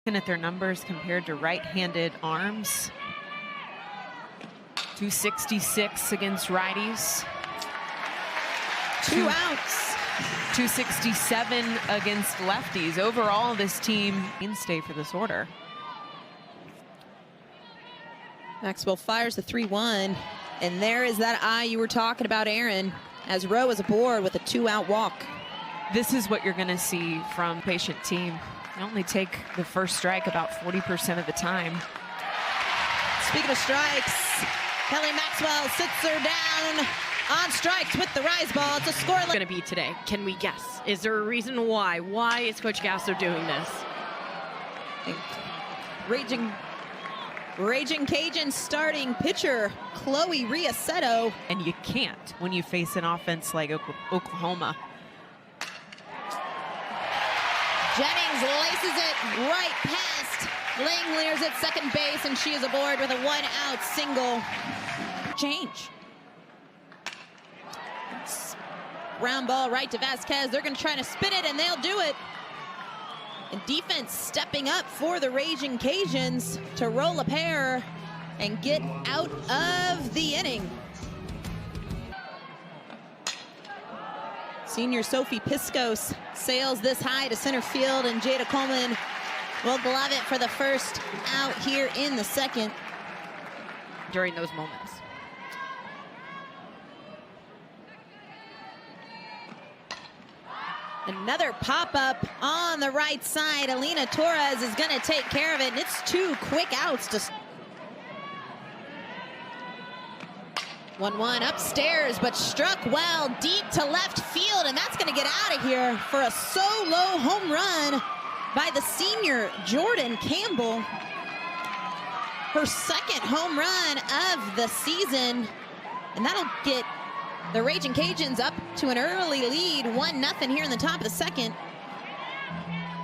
Looking at their numbers compared to right-handed arms. 266 against righties. 2 outs. 267 against lefties. Overall, this team mainstay for this order. Maxwell fires the 3-1, and there is that eye you were talking about, Aaron, as Rowe is aboard with a 2-out walk. This is what you're going to see from patient team. They only take the first strike about 40% of the time. Speaking of strikes, Kelly Maxwell sits her down on strikes with the rise ball. It's a scoreless. Going to be today. Can we guess? Is there a reason why? Why is Coach Gasso doing this? Raging Cajun starting pitcher Chloe Riassetto. And you can't when you face an offense like Oklahoma. Jennings laces it right past Langlier's at second base, and she is aboard with a 1-out single. Change. Ground ball right to Vasquez. They're going to try to spin it, and they'll do it. And defense stepping up for the Raging Cajuns to roll a pair and get out of the inning. Senior Sophie Piscos sails this high to center field, and Jayda Coleman will glove it for the first out here in the second. During those moments. Another pop-up on the right side. Alynah Torres is going to take care of it, and it's 2 quick outs to 1-1 upstairs, but struck well deep to left field, and that's going to get out of here for a solo home run by the senior Jordan Campbell. Her second home run of the season, and that'll get the Raging Cajuns up to an early lead, 1-0 here in the top of the second.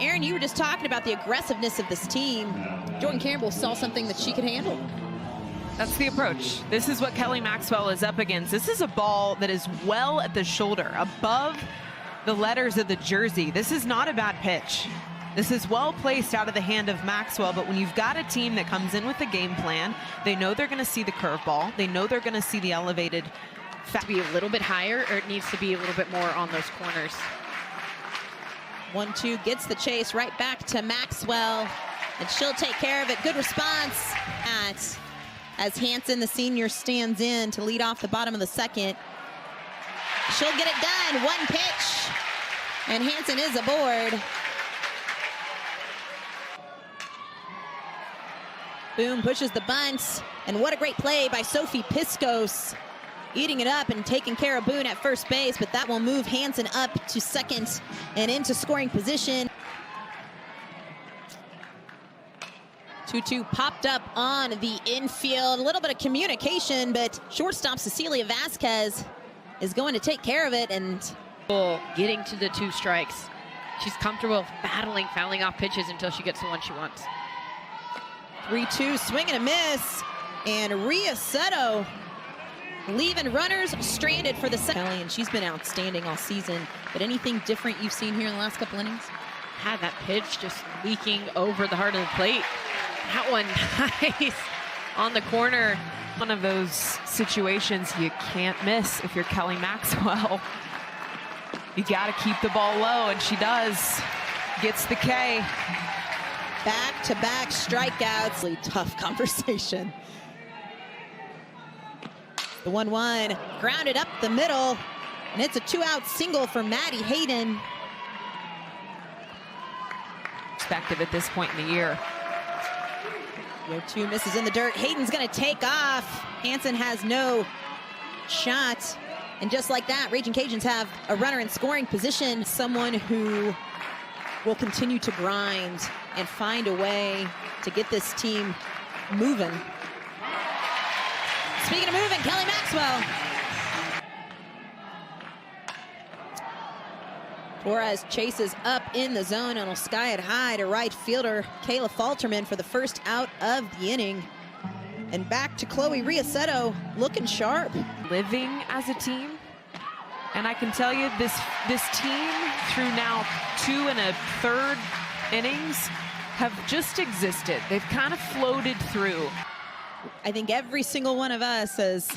Aaron, you were just talking about the aggressiveness of this team. Jordan Campbell saw something that she could handle. That's the approach. This is what Kelly Maxwell is up against. This is a ball that is well at the shoulder, above the letters of the jersey. This is not a bad pitch. This is well placed out of the hand of Maxwell, but when you've got a team that comes in with a game plan, they know they're going to see the curveball. They know they're going to see the elevated. To be a little bit higher, or it needs to be a little bit more on those corners. 1-2 gets the chase right back to Maxwell, and she'll take care of it. Good response as Hansen, the senior, stands in to lead off the bottom of the second. She'll get it done. 1 pitch, and Hansen is aboard. Boom pushes the bunt, and what a great play by Sophie Piscos, eating it up and taking care of Boone at first base, but that will move Hansen up to second and into scoring position. 2-2 popped up on the infield. A little bit of communication, but shortstop Cecilia Vasquez is going to take care of it. And getting to the 2 strikes. She's comfortable battling, fouling off pitches until she gets the one she wants. 3-2, swing and a miss. And Riassetto leaving runners stranded for the second. And she's been outstanding all season. But anything different you've seen here in the last couple innings? Had that pitch just leaking over the heart of the plate. That one nice on the corner. One of those situations you can't miss if you're Kelly Maxwell. You got to keep the ball low, and she does. Gets the K. Back-to-back strikeouts. Really tough conversation. The 1-1 grounded up the middle, and it's a 2-out single for Maddie Hayden. Perspective at this point in the year. 0-2 misses in the dirt. Hayden's going to take off. Hansen has no shot. And just like that, Raging Cajuns have a runner in scoring position. Someone who will continue to grind and find a way to get this team moving. Speaking of moving, Kelly Maxwell. Torres chases up in the zone and will sky it high to right fielder Kayla Falterman for the first out of the inning. And back to Chloe Riassetto, looking sharp. Living as a team. And I can tell you, this team, through now 2 1/3 innings, have just existed. They've kind of floated through. I think every single one of us, as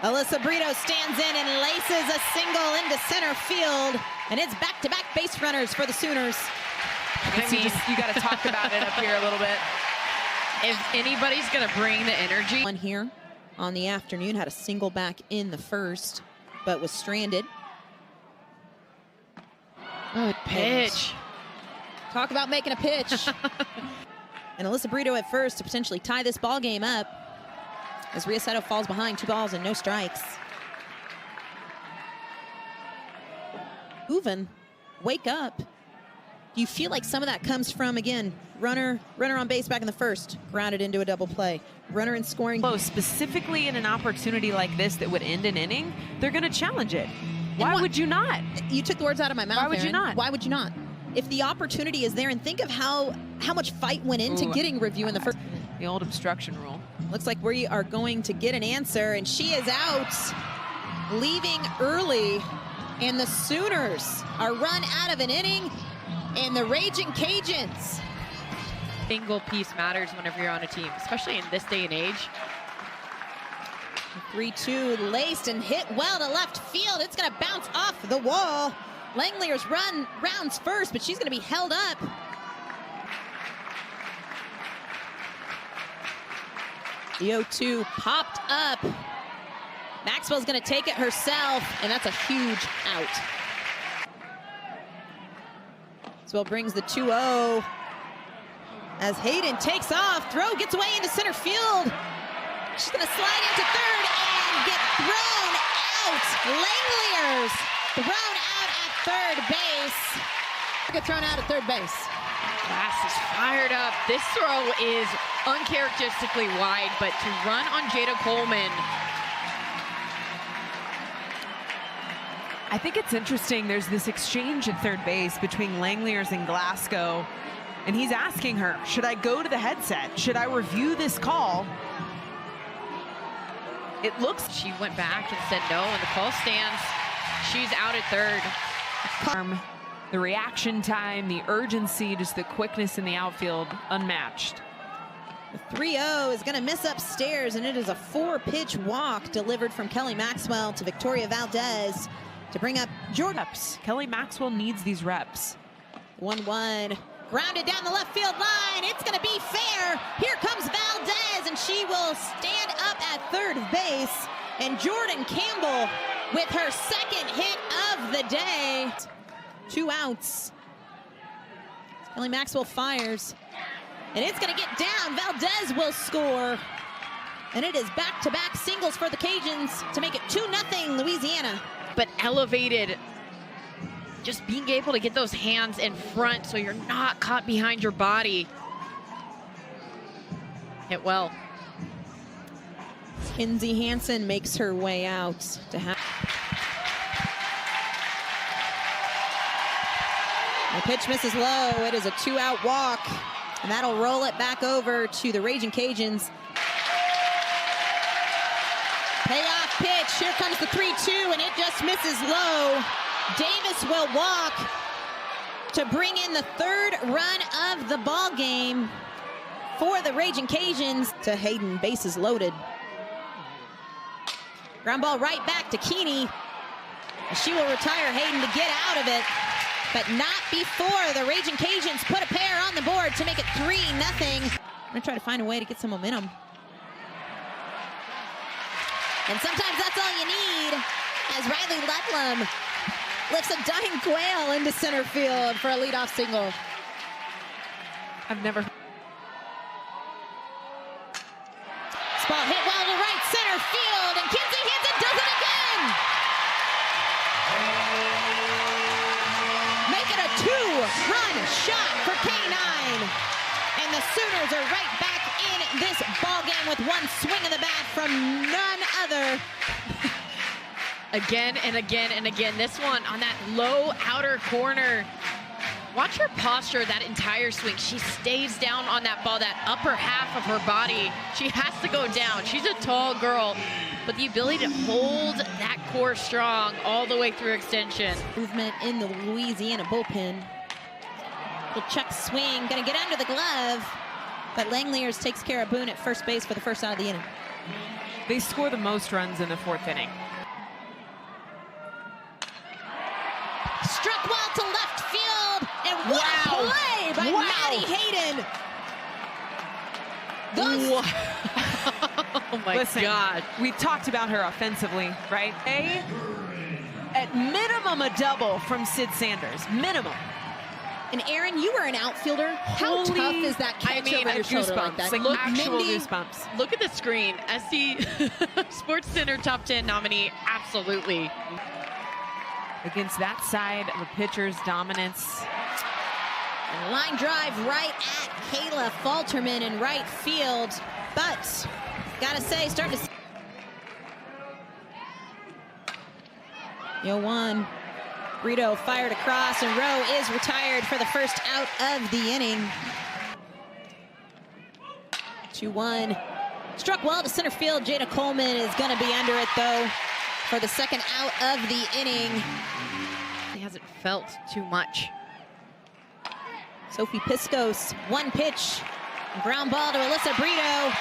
Alyssa Brito stands in and laces a single into center field, and it's back-to-back base runners for the Sooners. I mean, you got to talk about it up here a little bit. If anybody's going to bring the energy. One here on the afternoon had a single back in the first, but was stranded. Good pitch. Talk about making a pitch. And Alyssa Brito at first to potentially tie this ball game up as Riassetto falls behind, 2 balls and no strikes. Uven, wake up. Do you feel like some of that comes from, again, runner on base back in the first, grounded into a double play, runner in scoring. Specifically in an opportunity like this that would end an inning, they're going to challenge it. Why would you not? You took the words out of my mouth. Why would you not? Why would you not? If the opportunity is there, and think of how much fight went into getting review in the first. The old obstruction rule. Looks like we are going to get an answer, and she is out, leaving early, and the Sooners are run out of an inning, and the Raging Cajuns. Single piece matters whenever you're on a team, especially in this day and age. 3-2 laced and hit well to left field. It's going to bounce off the wall. Langlier's run rounds first, but she's going to be held up. The 0-2 popped up. Maxwell's going to take it herself, and that's a huge out. Maxwell brings the 2-0 as Hayden takes off. Throw gets away into center field. She's going to slide into third and get thrown out. Langlier's thrown out at third base. Get thrown out at third base. Glass is fired up. This throw is uncharacteristically wide, but to run on Jayda Coleman. I think it's interesting. There's this exchange at third base between Langliers and Glasgow, and he's asking her, should I go to the headset? Should I review this call? It looks. She went back and said no, and the call stands. She's out at third. The reaction time, the urgency, just the quickness in the outfield, unmatched. The 3-0 is going to miss upstairs, and it is a 4-pitch walk delivered from Kelly Maxwell to Victoria Valdez to bring up Jordan. Kelly Maxwell needs these reps. 1-1, grounded down the left field line. It's going to be fair. Here comes Valdez, and she will stand up at third base. And Jordan Campbell with her second hit of the day. 2 outs. Kelly Maxwell fires, and it's going to get down. Valdez will score, and it is back-to-back singles for the Cajuns to make it 2-0 Louisiana. But elevated, just being able to get those hands in front so you're not caught behind your body. Hit well. Kinsey Hansen makes her way out to have. The pitch misses low. It is a 2-out walk, and that'll roll it back over to the Raging Cajuns. Payoff pitch. Here comes the 3-2, and it just misses low. Davis will walk to bring in the third run of the ball game for the Raging Cajuns. To Hayden, bases loaded. Ground ball right back to Keeney. She will retire Hayden to get out of it, but not before the Raging Cajuns put a pair on the board to make it 3-0. I'm gonna try to find a way to get some momentum. And sometimes that's all you need, as Riley Ludlam lifts a dying quail into center field for a leadoff single. I've never. Spot hit well to right center field, and Kinsey Hansen does it again. Make it a 2-run shot for K9. And the Sooners are right back in this ball game with one swing of the bat from none other. Again and again and again. This one on that low outer corner. Watch her posture that entire swing. She stays down on that ball, that upper half of her body. She has to go down. She's a tall girl, but the ability to hold that core strong all the way through extension. Movement in the Louisiana bullpen. Little check swing, gonna get under the glove. But Langeliers takes care of Boone at first base for the first out of the inning. They score the most runs in the 4th inning. Struck well to left field, and what a play by Maddie Hayden. Oh my God. We talked about her offensively, right? At minimum a double from Cydney Sanders, minimum. And Aaron, you were an outfielder. How tough is that catch over your shoulder like that? Like actual goosebumps. Look at the screen. SC Sports Center Top 10 nominee, absolutely. Against that side of a pitcher's dominance. Line drive right at Kayla Falterman in right field. But, gotta say, starting to... 0-1. Brito fired across, and Rowe is retired for the first out of the inning. 2-1. Struck well to center field. Jayda Coleman is going to be under it, though, for the second out of the inning. He hasn't felt too much. Sophie Piscos, one pitch. Ground ball to Alyssa Brito.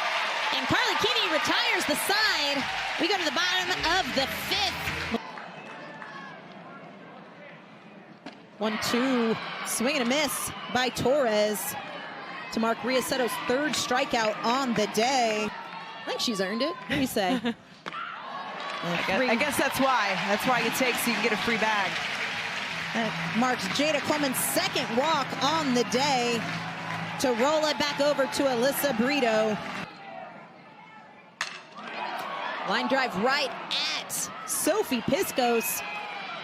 And Carly Keeney retires the side. We go to the bottom of the 5th. 1-2, swing and a miss by Torres to mark Riassetto's 3rd strikeout on the day. I think she's earned it. What do you say? I guess that's why. That's why you take so you can get a free bag. That marks Jayda Coleman's 2nd walk on the day to roll it back over to Alyssa Brito. Line drive right at Sophie Piscos,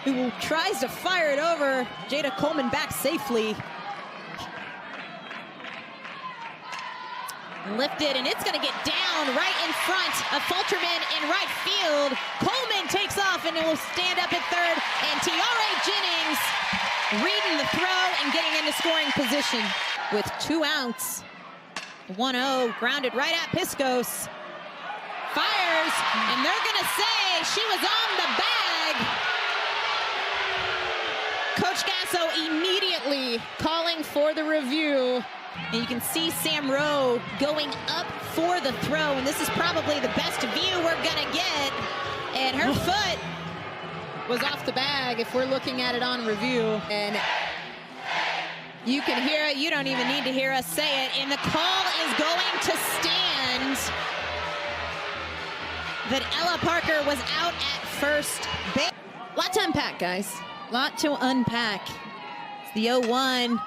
who tries to fire it over. Jayda Coleman back safely. Lifted, and it's going to get down right in front of Falterman in right field. Coleman takes off, and it will stand up at 3rd. And Tiare Jennings reading the throw and getting into scoring position with 2 outs. 1-0, grounded right at Piscos. Fires, and they're going to say she was on the bag. Coach Gasso immediately calling for the review. And you can see Sam Rowe going up for the throw. And this is probably the best view we're going to get. And her foot was off the bag if we're looking at it on review. And you can hear it. You don't even need to hear us say it. And the call is going to stand that Ella Parker was out at first base. Lot to unpack, guys. Lot to unpack. It's the 0-1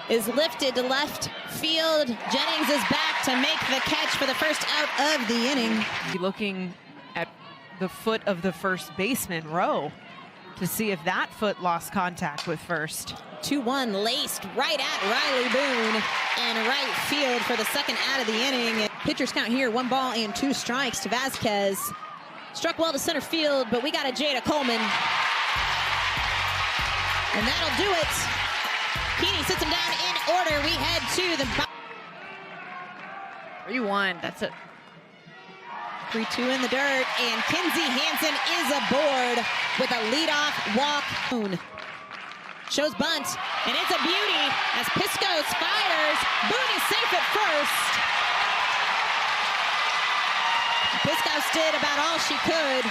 is lifted to left field. Jennings is back to make the catch for the first out of the inning. Looking at the foot of the first baseman, Rowe, to see if that foot lost contact with first. 2-1 laced right at Riley Boone and right field for the second out of the inning. Pitchers count here, 1 ball and 2 strikes to Vasquez. Struck well to center field, but we got a Jayda Coleman. And that'll do it. Keeney sits him down in order. We head to the 3-1, that's it. 3-2 in the dirt, and Kinsey Hansen is aboard with a leadoff walk. Boone shows bunt, and it's a beauty as Piscos fires. Boone is safe at first. Piscos did about all she could.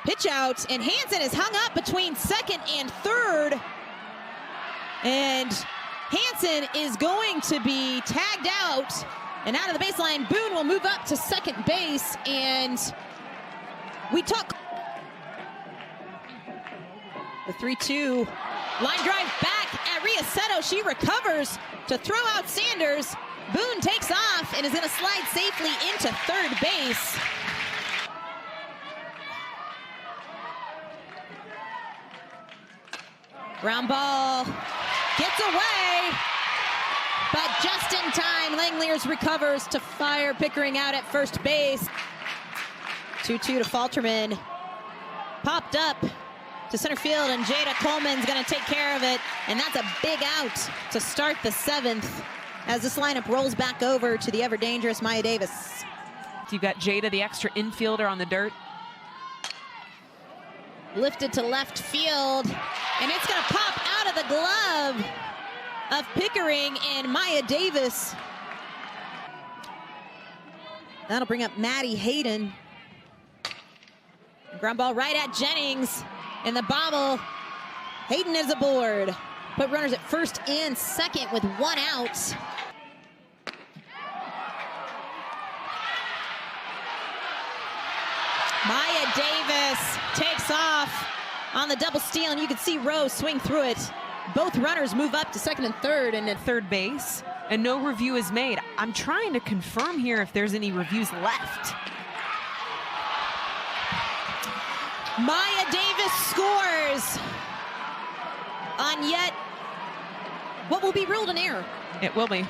Pitch out, and Hansen is hung up between 2nd and 3rd. And Hansen is going to be tagged out and out of the baseline. Boone will move up to 2nd base, and we talk. The 3-2 line drive back at Riassetto. She recovers to throw out Sanders. Boone takes off and is going to slide safely into 3rd base. Ground ball gets away, but just in time, Langeliers recovers to fire Pickering out at first base. 2-2 to Falterman. Popped up to center field, and Jayda Coleman's going to take care of it, and that's a big out to start the 7th as this lineup rolls back over to the ever-dangerous Maya Davis. You've got Jayda, the extra infielder on the dirt. Lifted to left field, and it's going to pop out of the glove of Pickering and Maya Davis. That'll bring up Maddie Hayden. Ground ball right at Jennings, and the bobble. Hayden is aboard. Put runners at first and second with 1 out. Maya Davis takes off on the double steal, and you can see Rose swing through it. Both runners move up to second and third, and at Third base, and no review is made. I'm trying to confirm here if there's any reviews left. Maya Davis scores on yet what will be ruled an error. It will be.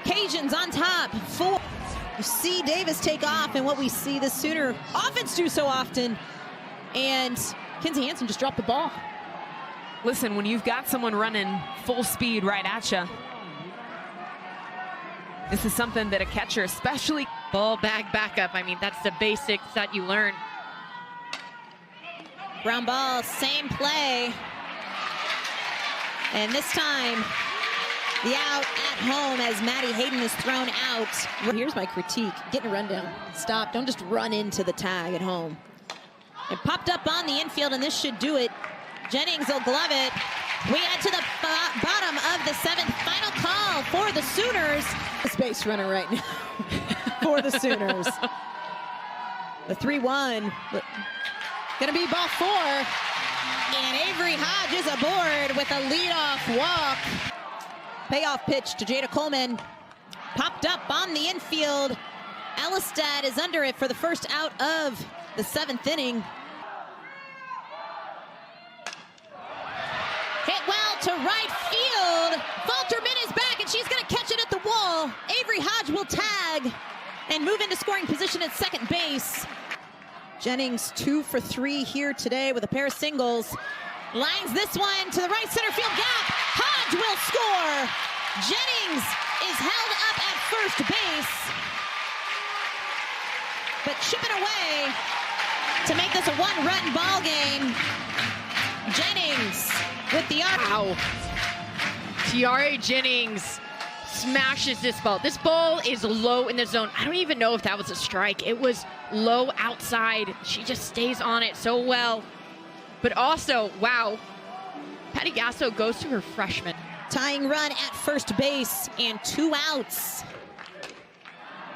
Cajuns on top, 4. You see Davis take off, and what we see the Sooner offense do so often, and Kinzie Hansen just dropped the ball. Listen, when you've got someone running full speed right at you, this is something that a catcher, especially Ball bag backup. I mean, that's the basics that you learn. Ground ball, same play. And this time, the out at home as Maddie Hayden is thrown out. Here's my critique, getting a rundown. Stop, don't just run into the tag at home. It popped up on the infield, and this should do it. Jennings will glove it. We get to the bottom of the 7th. Final call for the Sooners. The base runner right now for the Sooners. The 3-1. Gonna be ball 4. And Avery Hodge is aboard with a leadoff walk. Payoff pitch to Jayda Coleman. Popped up on the infield. Elistad is under it for the first out of the 7th inning. Hit well to right field. Falterman is back, and she's going to catch it at the wall. Avery Hodge will tag and move into scoring position at second base. Jennings 2 for 3 here today with a pair of singles. Lines this one to the right center field gap. Hodge will score. Jennings is held up at first base, but chipping away to make this a 1-run ball game. Jennings with the Wow. Tiare Jennings smashes this ball. This ball is low in the zone. I don't even know if that was a strike. It was low outside. She just stays on it so well. But also, wow, Patty Gasso goes to her freshman. tying run at first base and 2 outs.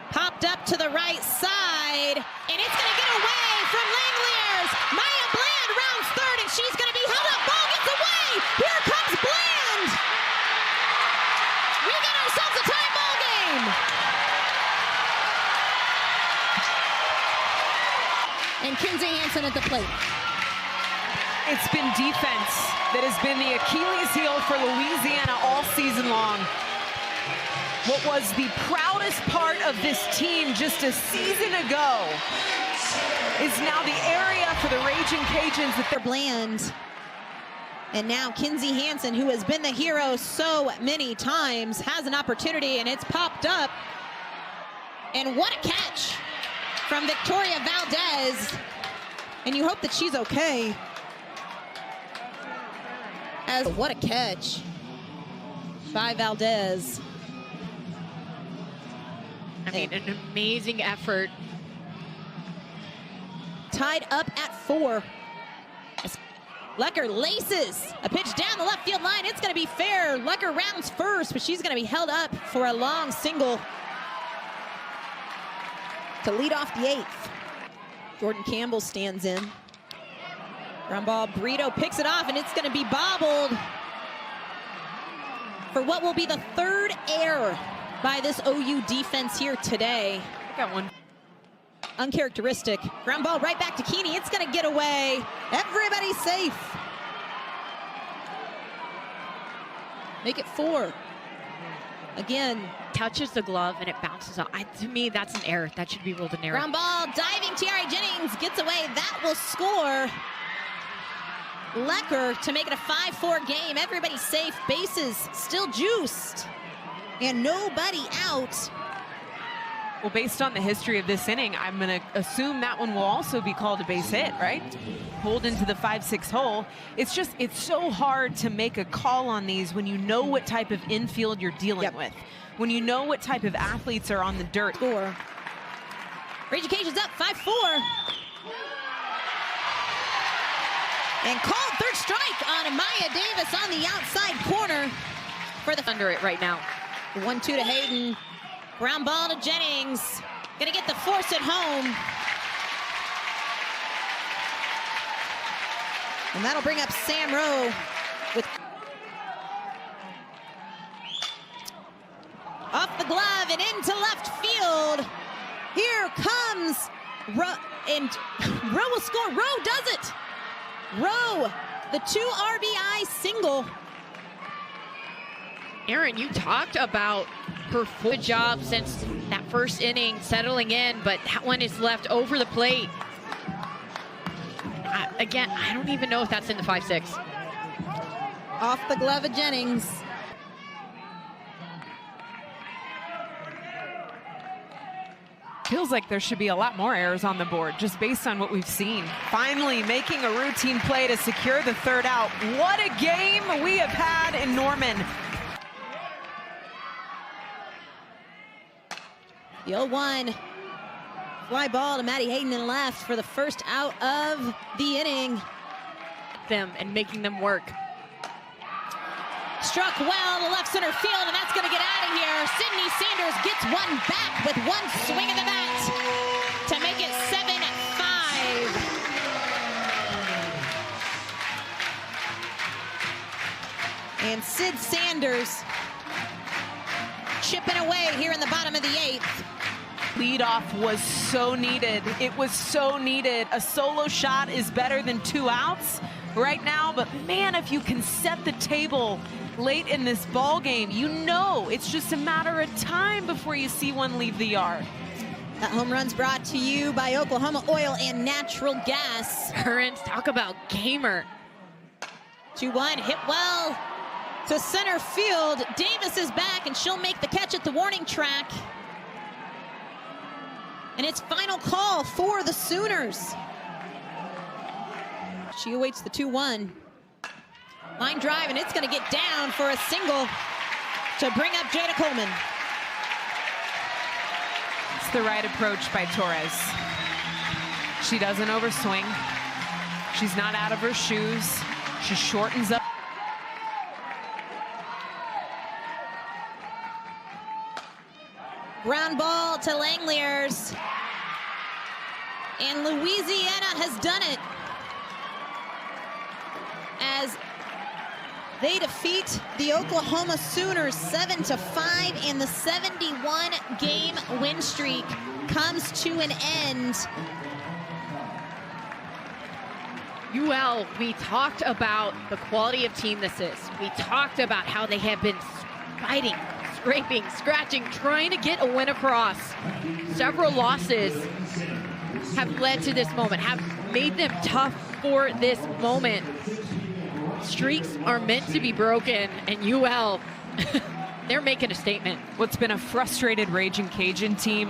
Popped up to the right side, and it's going to get away from Langoliers. Maya Bland rounds third, and she's going to be held up. Ball gets away. Here comes Bland. We got ourselves a tie ball game. And Kinzie Hansen at the plate. It's been defense that has been the Achilles heel for Louisiana all season long. What was the proudest part of this team just a season ago is now the area for the Raging Cajuns that they're Bland. And now Kinzie Hansen, who has been the hero so many times, has an opportunity, and it's popped up. And what a catch from Victoria Valdez. And you hope that she's okay. As what a catch by Valdez. I mean, an amazing effort. Tied up at 4. Lecker laces a pitch down the left field line. It's going to be fair. Lecker rounds first, but she's going to be held up for a long single to lead off the 8th. Jordan Campbell stands in. Ground ball, Brito picks it off, and it's going to be bobbled for what will be the 3rd error by this OU defense here today. got one. Uncharacteristic. Ground ball right back to Keeney. It's going to get away. Everybody's safe. Make it 4. Again. Touches the glove and it bounces off. To me, that's an error. That should be ruled an error. Ground ball, diving Tiare Jennings gets away. That will score. Lecker to make it a 5-4 game. Everybody's safe. Bases still juiced. And nobody out. Well, based on the history of this inning, I'm going to assume that one will also be called a base hit, right? Pulled into the 5-6 hole. It's so hard to make a call on these when you know what type of infield you're dealing with. When you know what type of athletes are on the dirt. Score. Rage Occasion's up 5-4. And called third strike on Amaya Davis on the outside corner for the under it right now. 1-2 to Hayden. Ground ball to Jennings. Gonna get the force at home. And that'll bring up Sam Rowe with off the glove and into left field. Here comes Rowe, and Rowe will score. Rowe does it. Rowe, the 2 RBI single. Aaron, you talked about her full job since that first inning, settling in, but that one is left over the plate. Again, I don't even know if that's in the 5-6. Off the glove of Jennings. Feels like there should be a lot more errors on the board, just based on what we've seen. Finally making a routine play to secure the third out. What a game we have had in Norman. The 0-1 fly ball to Maddie Hayden in left for the first out of the inning. Them and making them work. Struck well to left center field, and that's going to get out of here. Cydney Sanders gets one back with one swing of the bat to make it 7-5. And Cyd Sanders chipping away here in the bottom of the 8th. Leadoff was so needed. It was so needed. A solo shot is better than 2 outs right now, but man, if you can set the table late in this ball game, you know it's just a matter of time before you see one leave the yard. That home run's brought to you by Oklahoma Oil and Natural Gas. Currents, talk about gamer. 2-1, hit well to center field. Davis is back, and she'll make the catch at the warning track. And it's final call for the Sooners. She awaits the 2-1. Line drive, and it's going to get down for a single to bring up Jayda Coleman. It's the right approach by Torres. She doesn't overswing. She's not out of her shoes. She shortens up. Ground ball to Langeliers. And Louisiana has done it as they defeat the Oklahoma Sooners 7-5, and the 71-game win streak comes to an end. UL, we talked about the quality of team this is. We talked about how they have been fighting, scraping, scratching, trying to get a win across. Several losses have led to this moment, have made them tough for this moment. Streaks are meant to be broken, and UL, they're making a statement. What's been a frustrated Raging Cajun team.